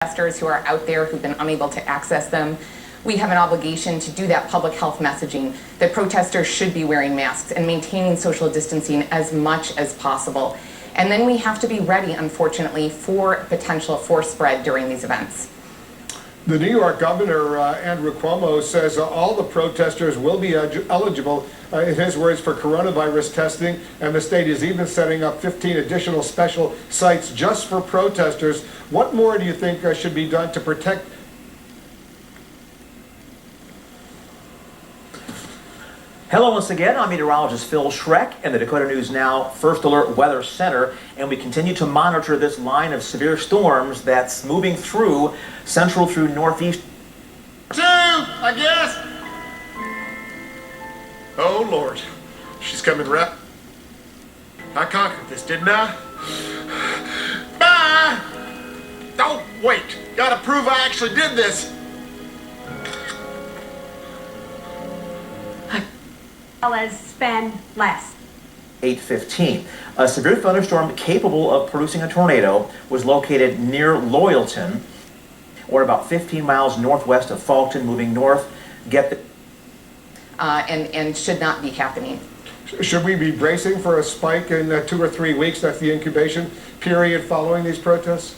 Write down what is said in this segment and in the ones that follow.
Investors who are out there who've been unable to access them. We have an obligation to do that public health messaging that protesters should be wearing masks and maintaining social distancing as much as possible. And then we have to be ready, unfortunately, for potential for spread during these events. The New York governor, Andrew Cuomo, says all the protesters will be eligible, in his words, for coronavirus testing, and the state is even setting up 15 additional special sites just for protesters. What more do you think should be done to protect? Hello once again, I'm meteorologist Phil Schreck in the Dakota News Now First Alert Weather Center, and we continue to monitor this line of severe storms that's moving through central through northeast. Two, I guess. Oh Lord, she's coming right. I conquered this, didn't I? Bye. Don't wait. Gotta prove I actually did this. As spend less. 8:15. A severe thunderstorm capable of producing a tornado was located near Loyalton, or about 15 miles northwest of Fulton, moving north. And should not be happening. Should we be bracing for a spike in 2 or 3 weeks? That's the incubation period following these protests?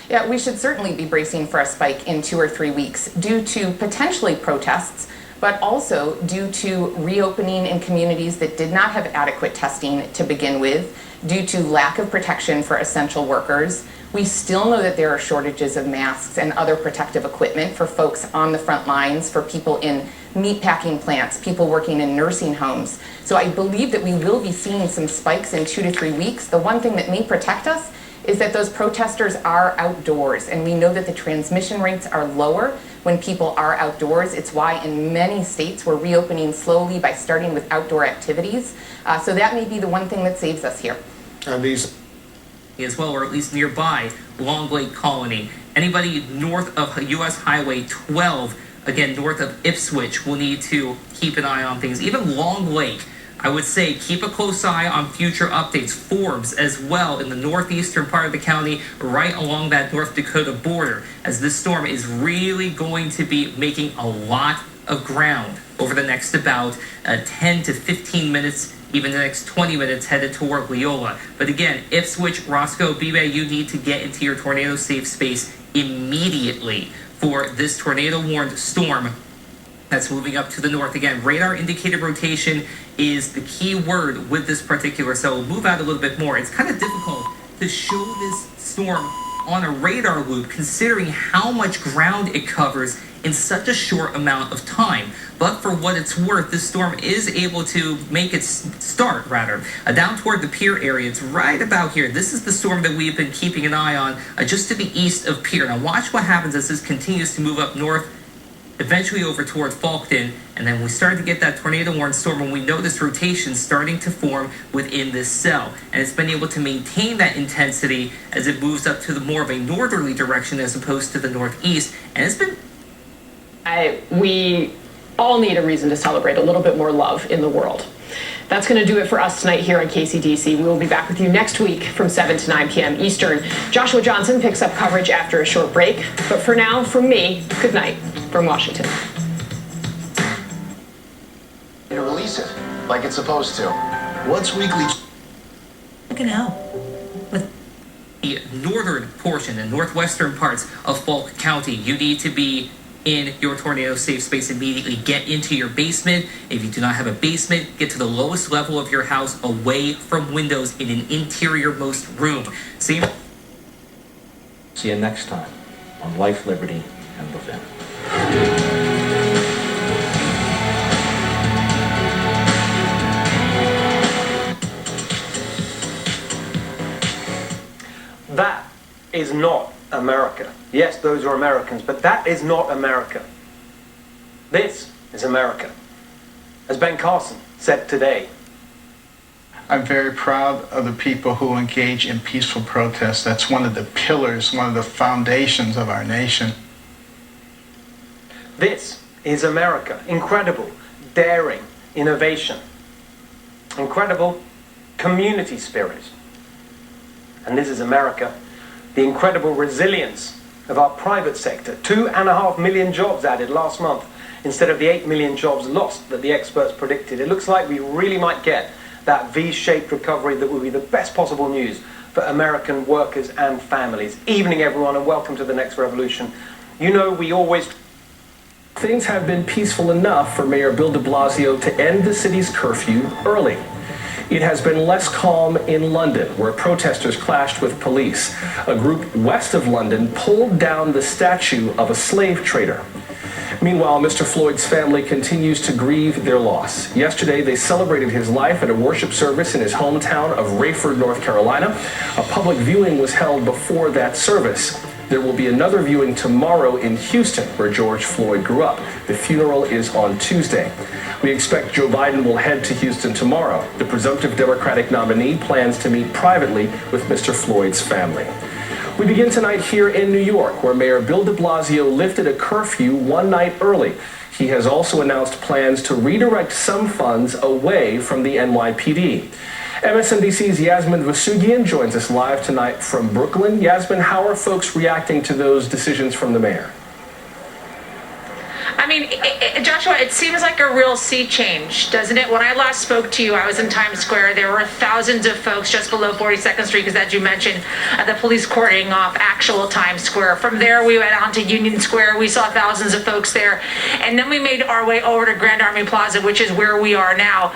Yeah, we should certainly be bracing for a spike in 2 or 3 weeks due to potentially protests, but also due to reopening in communities that did not have adequate testing to begin with, due to lack of protection for essential workers. We still know that there are shortages of masks and other protective equipment for folks on the front lines, for people in meatpacking plants, people working in nursing homes. So I believe that we will be seeing some spikes in 2 to 3 weeks. The one thing that may protect us is that those protesters are outdoors, and we know that the transmission rates are lower when people are outdoors. It's why in many states we're reopening slowly by starting with outdoor activities. So that may be the one thing that saves us here. And these as well, or at least nearby Long Lake Colony. Anybody north of US Highway 12, again north of Ipswich, will need to keep an eye on things. Even Long Lake, I would say keep a close eye on future updates. Forbes as well in the northeastern part of the county, right along that North Dakota border, as this storm is really going to be making a lot of ground over the next about 10 to 15 minutes, even the next 20 minutes headed toward Leola. But again, Ipswich, Roscoe, Beebe, you need to get into your tornado safe space immediately for this tornado warned storm that's moving up to the north. Again, radar indicated rotation is the key word with this particular cell. We'll move out a little bit more. It's kind of difficult to show this storm on a radar loop considering how much ground it covers in such a short amount of time. But for what it's worth, this storm is able to make its start, down toward the Pier area. It's right about here. This is the storm that we've been keeping an eye on just to the east of Pier. Now watch what happens as this continues to move up north, eventually over toward Fulton, and then we start to get that tornado warned storm, and we know this rotation starting to form within this cell, and it's been able to maintain that intensity as it moves up to the more of a northerly direction as opposed to the northeast, and it's been we all need a reason to celebrate a little bit more love in the world. That's going to do it for us tonight here on KCDC. We will be back with you next week from 7 to 9 p.m. Eastern. Joshua Johnson picks up coverage after a short break. But for now, from me, good night from Washington. To release it like it's supposed to. What's weekly? Looking out with the northern portion and northwestern parts of Falk County. You need to be in your tornado safe space immediately. Get into your basement. If you do not have a basement, get to the lowest level of your house, away from windows in an interior-most room. See you next time on Life, Liberty, and Levin. That is not America. Yes, those are Americans, but that is not America. This is America. As Ben Carson said today. I'm very proud of the people who engage in peaceful protest. That's one of the pillars, one of the foundations of our nation. This is America. Incredible, daring, innovation. Incredible community spirit. And this is America. the incredible resilience of our private sector. 2.5 million jobs added last month instead of the 8 million jobs lost that the experts predicted. It looks like we really might get that V-shaped recovery that will be the best possible news for American workers and families. Evening, everyone, and welcome to the next revolution. You know, we always... Things have been peaceful enough for Mayor Bill de Blasio to end the city's curfew early. It has been less calm in London, where protesters clashed with police. A group west of London pulled down the statue of a slave trader. Meanwhile, Mr. Floyd's family continues to grieve their loss. Yesterday, they celebrated his life at a worship service in his hometown of Rayford, North Carolina. A public viewing was held before that service. There will be another viewing tomorrow in Houston, where George Floyd grew up. The funeral is on Tuesday. We expect Joe Biden will head to Houston tomorrow. The presumptive Democratic nominee plans to meet privately with Mr. Floyd's family. We begin tonight here in New York, where Mayor Bill de Blasio lifted a curfew one night early. He has also announced plans to redirect some funds away from the NYPD. MSNBC's Cmgus Vcr joins us live tonight from Brooklyn. Yasmin, how are folks reacting to those decisions from the mayor? I mean, Joshua, it seems like a real sea change, doesn't it? When I last spoke to you, I was in Times Square. There were thousands of folks just below 42nd Street, because as you mentioned, the police cordoning off actual Times Square. From there, we went on to Union Square. We saw thousands of folks there. And then we made our way over to Grand Army Plaza, which is where we are now.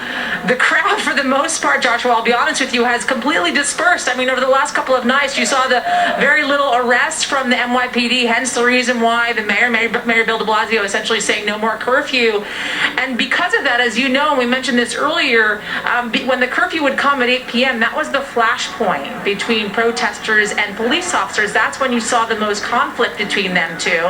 The crowd, for the most part, Joshua, I'll be honest with you, has completely dispersed. I mean, over the last couple of nights, you saw the very little arrests from the NYPD, hence the reason why the Mayor Bill de Blasio essentially saying no more curfew. And because of that, as you know, and we mentioned this earlier, when the curfew would come at 8 p.m., that was the flashpoint between protesters and police officers. That's when you saw the most conflict between them two.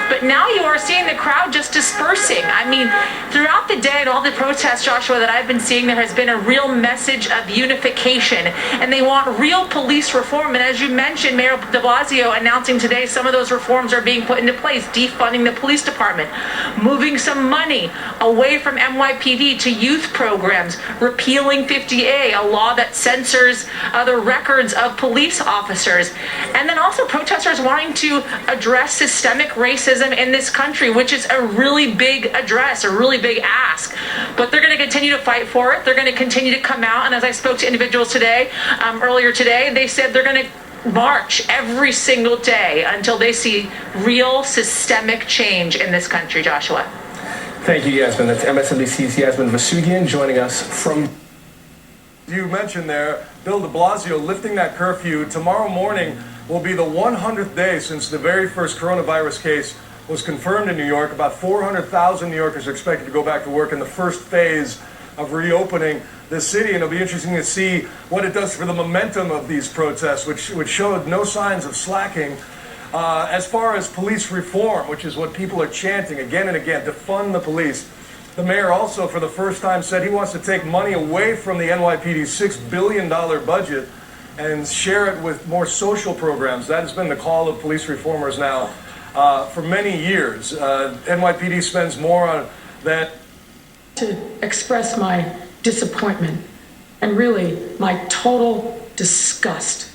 But now you are seeing the crowd just dispersing. I mean, throughout the day and all the protests, Joshua, that I've been seeing, there has been a real message of unification, and they want real police reform. And as you mentioned, Mayor de Blasio announcing today some of those reforms are being put into place, defunding the police department, moving some money away from NYPD to youth programs, repealing 50A, a law that censors the records of police officers, and then also protesters wanting to address systemic racism in this country, which is a really big address, a really big ask. But they're going to continue to fight for it. They're going to continue to come out, and as I spoke to individuals today, earlier today, they said they're going to march every single day until they see real systemic change in this country, Joshua. Thank you, Yasmin. That's MSNBC's Cmgus Vcr joining us from... You mentioned there, Bill de Blasio lifting that curfew. Tomorrow morning will be the 100th day since the very first coronavirus case was confirmed in New York. About 400,000 New Yorkers are expected to go back to work in the first phase of reopening the city, and it'll be interesting to see what it does for the momentum of these protests, which showed no signs of slacking. As far as police reform, which is what people are chanting again and again, to fund the police, the mayor also, for the first time, said he wants to take money away from the NYPD's $6 billion budget and share it with more social programs. That has been the call of police reformers now for many years. NYPD spends more on that. To express my disappointment and really my total disgust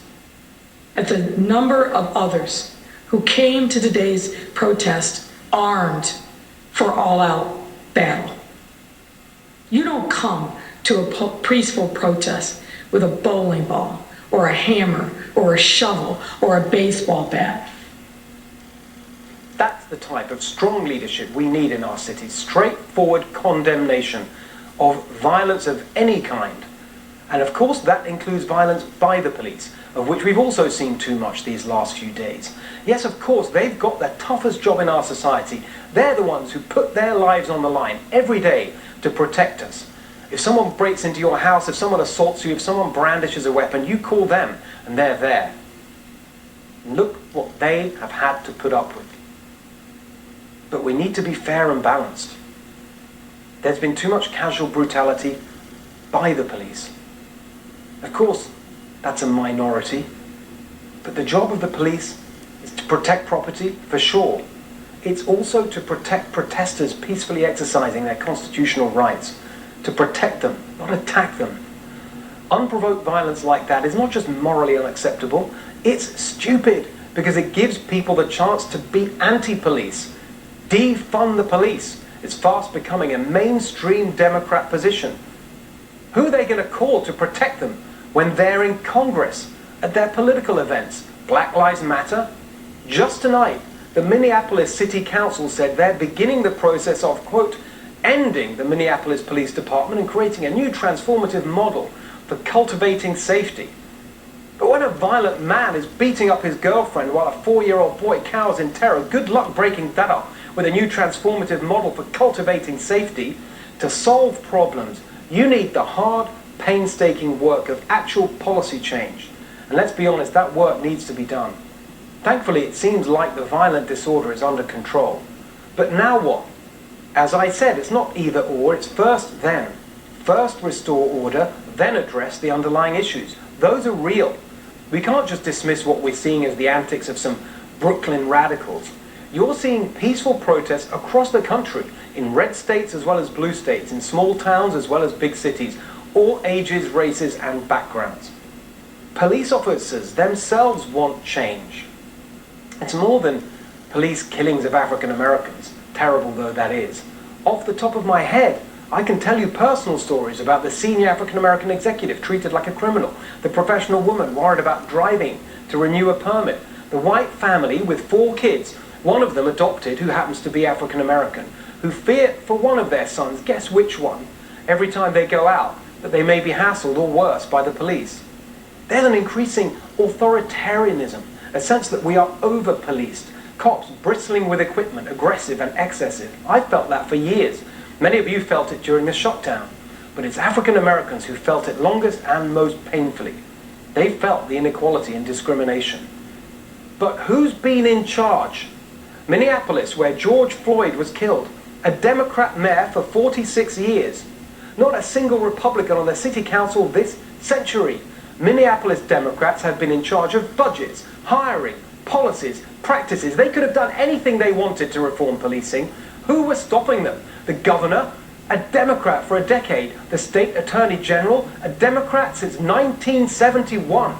at the number of others who came to today's protest armed for all-out battle. You don't come to a peaceful protest with a bowling ball or a hammer or a shovel or a baseball bat. That's the type of strong leadership we need in our cities. Straightforward condemnation of violence of any kind. And of course that includes violence by the police, of which we've also seen too much these last few days. Yes, of course, they've got the toughest job in our society. They're the ones who put their lives on the line every day to protect us. If someone breaks into your house, if someone assaults you, if someone brandishes a weapon, you call them and they're there. Look what they have had to put up with. But we need to be fair and balanced. There's been too much casual brutality by the police. Of course, that's a minority, but the job of the police is to protect property, for sure. It's also to protect protesters peacefully exercising their constitutional rights, to protect them, not attack them. Unprovoked violence like that is not just morally unacceptable, It's stupid because it gives people the chance to be anti-police. Defund the police. It's fast becoming a mainstream Democrat position. Who are they going to call to protect them when they're in Congress, at their political events? Black Lives Matter? Just tonight, the Minneapolis City Council said they're beginning the process of, quote, ending the Minneapolis Police Department and creating a new transformative model for cultivating safety. But when a violent man is beating up his girlfriend while a 4-year-old boy cowers in terror, good luck breaking that up with a new transformative model for cultivating safety. To solve problems, you need the hard, painstaking work of actual policy change. And let's be honest, that work needs to be done. Thankfully, it seems like the violent disorder is under control. But now what? As I said, it's not either or, it's first then. First restore order, then address the underlying issues. Those are real. We can't just dismiss what we're seeing as the antics of some Brooklyn radicals. You're seeing peaceful protests across the country, in red states as well as blue states, in small towns as well as big cities, all ages, races, and backgrounds. Police officers themselves want change. It's more than police killings of African Americans, terrible though that is. Off the top of my head, I can tell you personal stories about the senior African American executive treated like a criminal, the professional woman worried about driving to renew a permit, the white family with 4 kids, one of them adopted who happens to be African American, who fear for one of their sons, guess which one, every time they go out, that they may be hassled or worse by the police. There's an increasing authoritarianism, a sense that we are over-policed, cops bristling with equipment, aggressive and excessive. I've felt that for years. Many of you felt it during the shutdown, but it's African Americans who felt it longest and most painfully. They felt the inequality and discrimination. But who's been in charge? Minneapolis, where George Floyd was killed, a Democrat mayor for 46 years. Not a single Republican on the city council this century. Minneapolis Democrats have been in charge of budgets, hiring, policies, practices. They could have done anything they wanted to reform policing. Who was stopping them? The governor, a Democrat for a decade. The state attorney general, a Democrat since 1971.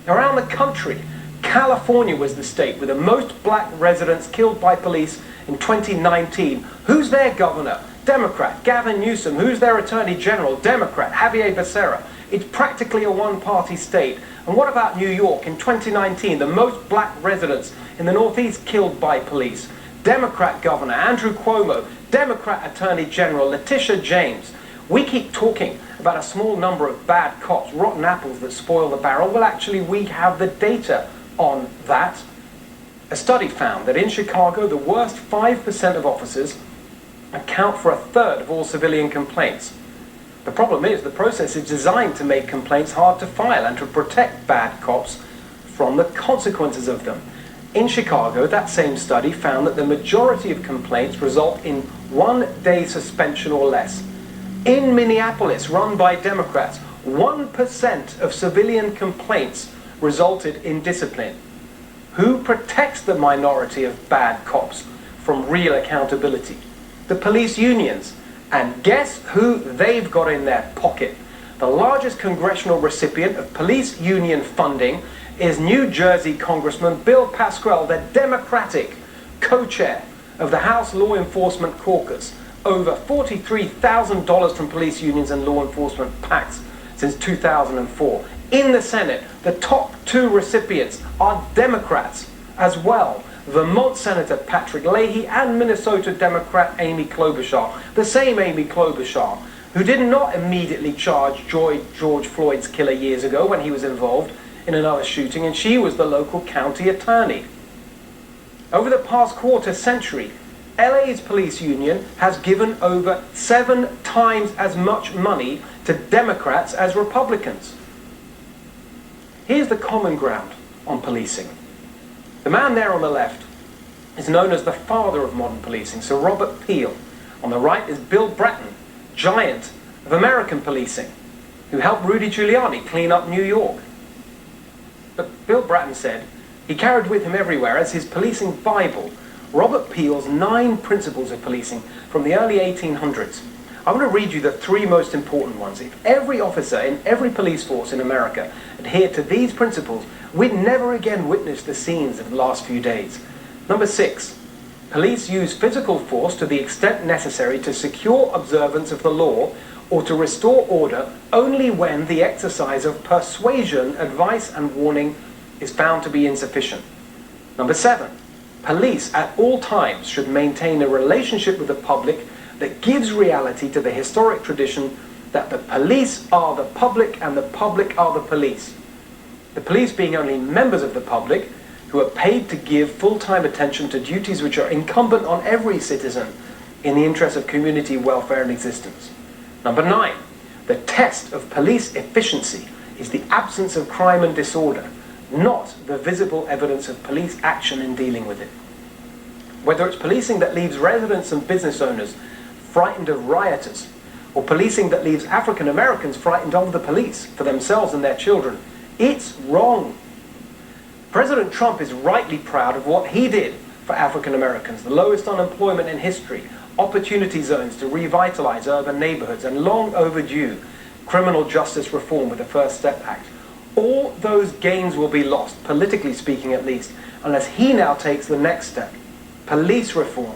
Around the country, California was the state with the most black residents killed by police in 2019. Who's their governor? Democrat, Gavin Newsom. Who's their attorney general? Democrat, Javier Becerra. It's practically a one-party state. And what about New York in 2019? The most black residents in the Northeast killed by police. Democrat governor Andrew Cuomo, Democrat attorney general Letitia James. We keep talking about a small number of bad cops, rotten apples that spoil the barrel. Well, actually, we have the data on that. A study found that in Chicago, the worst 5% of officers account for 1/3 of all civilian complaints. The problem is the process is designed to make complaints hard to file and to protect bad cops from the consequences of them. In Chicago, that same study found that the majority of complaints result in 1 day suspension or less. In Minneapolis, run by Democrats, 1% of civilian complaints resulted in discipline. Who protects the minority of bad cops from real accountability? The police unions. And guess who they've got in their pocket? The largest congressional recipient of police union funding is New Jersey Congressman Bill Pascrell, the Democratic co-chair of the House Law Enforcement Caucus. Over $43,000 from police unions and law enforcement PACs since 2004. In the Senate, the top 2 recipients are Democrats as well. Vermont Senator Patrick Leahy and Minnesota Democrat Amy Klobuchar. The same Amy Klobuchar, who did not immediately charge George Floyd's killer years ago when he was involved in another shooting, and she was the local county attorney. Over the past quarter century, LA's police union has given over 7 times as much money to Democrats as Republicans. Here's the common ground on policing. The man there on the left is known as the father of modern policing, Sir Robert Peel. On the right is Bill Bratton, giant of American policing, who helped Rudy Giuliani clean up New York. But Bill Bratton said he carried with him everywhere as his policing Bible Robert Peel's 9 principles of policing from the early 1800s. I want to read you the 3 most important ones. If every officer in every police force in America adhered to these principles, we'd never again witness the scenes of the last few days. Number 6, police use physical force to the extent necessary to secure observance of the law or to restore order only when the exercise of persuasion, advice and warning is found to be insufficient. Number 7, police at all times should maintain a relationship with the public that gives reality to the historic tradition that the police are the public and the public are the police. The police being only members of the public who are paid to give full-time attention to duties which are incumbent on every citizen in the interest of community welfare and existence. Number 9, the test of police efficiency is the absence of crime and disorder, not the visible evidence of police action in dealing with it. Whether it's policing that leaves residents and business owners frightened of rioters, or policing that leaves African Americans frightened of the police for themselves and their children, it's wrong. President Trump is rightly proud of what he did for African Americans, the lowest unemployment in history, opportunity zones to revitalize urban neighborhoods, and long overdue criminal justice reform with the First Step Act. All those gains will be lost, politically speaking at least, unless he now takes the next step, police reform.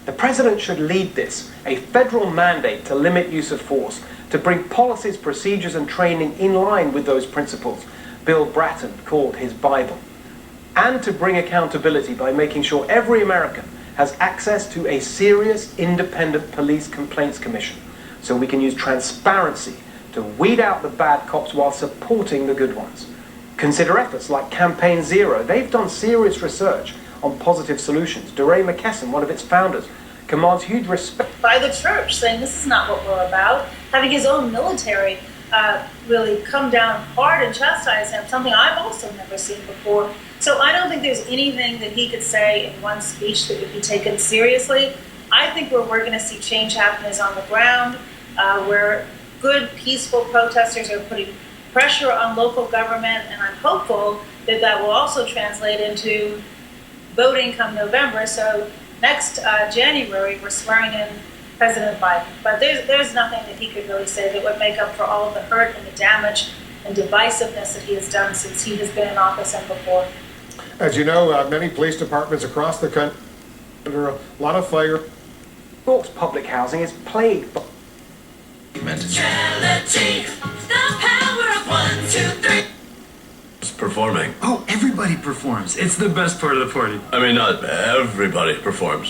The president should lead this, a federal mandate to limit use of force, to bring policies, procedures and training in line with those principles Bill Bratton called his Bible, and to bring accountability by making sure every American has access to a serious independent police complaints commission so we can use transparency to weed out the bad cops while supporting the good ones. Consider efforts like Campaign Zero. They've done serious research on positive solutions. DeRay McKesson, one of its founders, commands huge respect by the church, saying this is not what we're about. Having his own military really come down hard and chastise him, something I've also never seen before. So I don't think there's anything that he could say in one speech that would be taken seriously. I think where we're going to see change happen is on the ground, where good, peaceful protesters are putting pressure on local government, and I'm hopeful that that will also translate into voting come November. So next January, we're swearing in President Biden. But there's nothing that he could really say that would make up for all of the hurt and the damage and divisiveness that he has done since he has been in office and before. As you know, many police departments across the country under a lot of fire. New York's public housing is plagued by Trilogy, the power of 1, 2, 3. Performing. Oh, everybody performs. It's the best part of the party. I mean, not everybody performs.